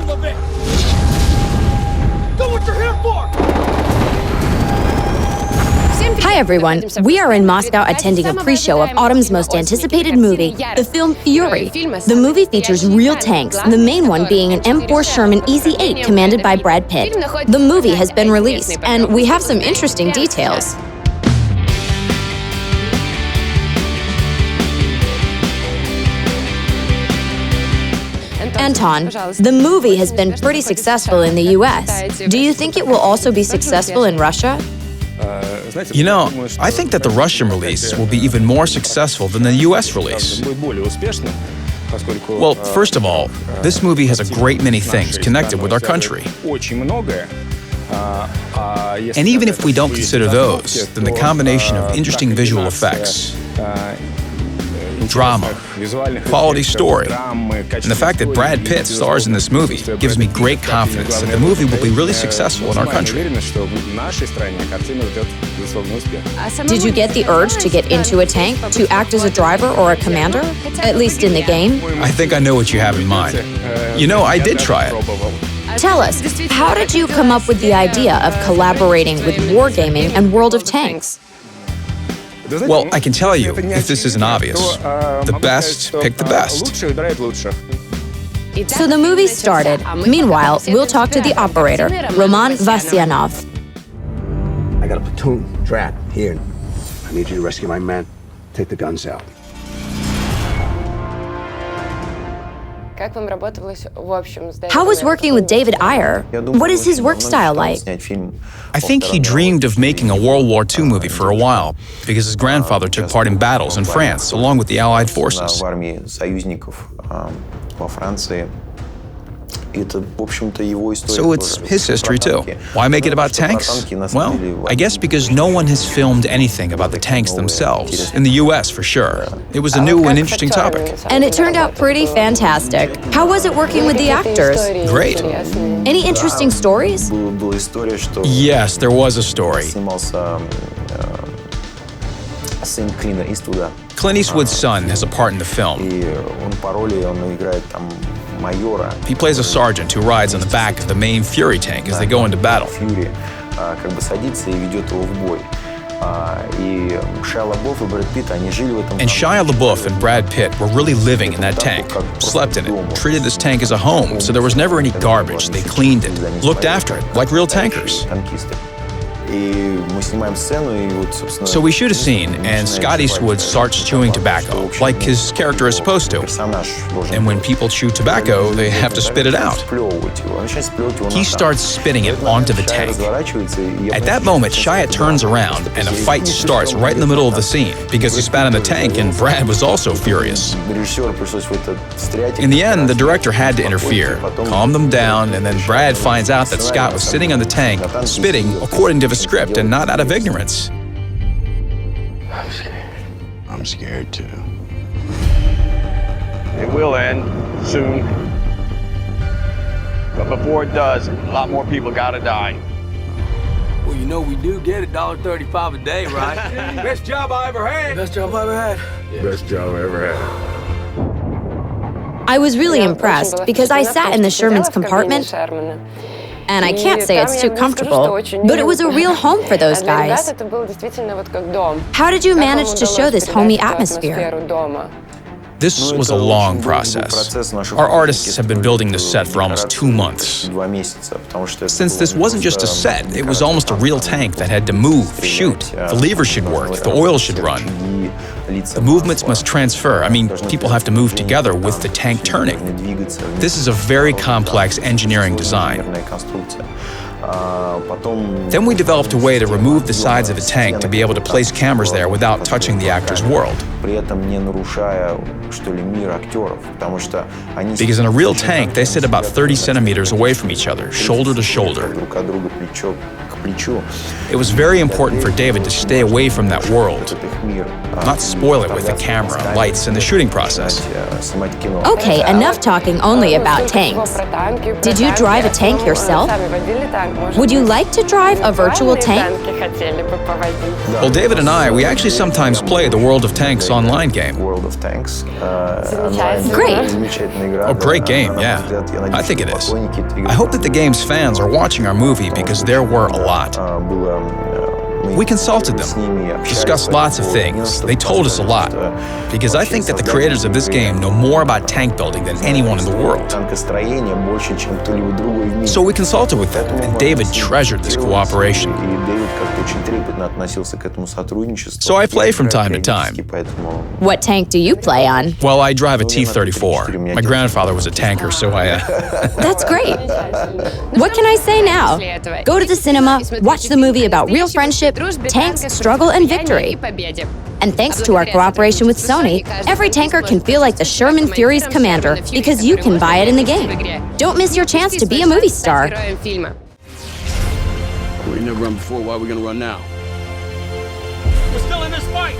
son of a bitch! Do what you're here for! Hi everyone, we are in Moscow attending a pre-show of autumn's most anticipated movie, the film Fury. The movie features real tanks, the main one being an M4 Sherman EZ-8 commanded by Brad Pitt. The movie has been released, and we have some interesting details. Anton, the movie has been pretty successful in the US. Do you think it will also be successful in Russia? You know, I think that the Russian release will be even more successful than the US release. Well, first of all, this movie has a great many things connected with our country. And even if we don't consider those, then the combination of interesting visual effects, drama, quality story, and the fact that Brad Pitt stars in this movie gives me great confidence that the movie will be really successful in our country. Did you get the urge to get into a tank, to act as a driver or a commander? At least in the game? I think I know what you have in mind. You know, I did try it. Tell us, how did you come up with the idea of collaborating with wargaming and World of Tanks? Well, I can tell you, if this isn't obvious, the best pick the best. So the movie started. Meanwhile, we'll talk to the operator, Roman Vasyanov. I got a platoon trapped here. I need you to rescue my men. Take the guns out. How was working with David Ayer? What is his work style like? I think he dreamed of making a World War II movie for a while, because his grandfather took part in battles in France, along with the Allied forces. So it's his history too. Why make it about tanks? Well, I guess because no one has filmed anything about the tanks themselves, in the US for sure. It was a new and interesting topic. And it turned out pretty fantastic. How was it working with the actors? Great. Any interesting stories? Yes, there was a story. Clint Eastwood's son has a part in the film. He plays a sergeant who rides on the back of the main Fury tank as they go into battle. And Shia LaBeouf and Brad Pitt were really living in that tank, slept in it, treated this tank as a home, so there was never any garbage. They cleaned it, looked after it, like real tankers. So we shoot a scene, and Scott Eastwood starts chewing tobacco, like his character is supposed to. And when people chew tobacco, they have to spit it out. He starts spitting it onto the tank. At that moment, Shia turns around, and a fight starts right in the middle of the scene, because he spat in the tank, and Brad was also furious. In the end, the director had to interfere, calm them down, and then Brad finds out that Scott was sitting on the tank, spitting according to the script and not out of ignorance. I'm scared. I'm scared too. It will end soon. But before it does, a lot more people gotta die. Well, you know we do get $1.35 a day, right? Best job I ever had. Best job I ever had. Yeah. Best job I ever had. I was really impressed because I sat in the Sherman's compartment, and I can't say it's too comfortable, but it was a real home for those guys. How did you manage to show this homey atmosphere? This was a long process. Our artists have been building this set for almost 2 months. Since this wasn't just a set, it was almost a real tank that had to move, shoot. The levers should work, the oil should run. The movements must transfer. I mean, people have to move together with the tank turning. This is a very complex engineering design. Then we developed a way to remove the sides of the tank to be able to place cameras there without touching the actor's world. Because in a real tank, they sit about 30 centimeters away from each other, shoulder to shoulder. It was very important for David to stay away from that world, not spoil it with the camera, lights, and the shooting process. Okay, enough talking only about tanks. Did you drive a tank yourself? Would you like to drive a virtual tank? Well, David and I, we actually sometimes play the World of Tanks online game. Great. Oh, great game, yeah. I think it is. I hope that the game's fans are watching our movie because there were a lot. We consulted them, discussed lots of things. They told us a lot, because I think that the creators of this game know more about tank building than anyone in the world. So we consulted with them, and David treasured this cooperation. So I play from time to time. What tank do you play on? Well, I drive a T-34. My grandfather was a tanker, so I... That's great. What can I say now? Go to the cinema, watch the movie about real friendship, tanks, struggle, and victory. And thanks to our cooperation with Sony, every tanker can feel like the Sherman Fury's commander because you can buy it in the game. Don't miss your chance to be a movie star. We never run before, why are we gonna run now? We're still in this fight.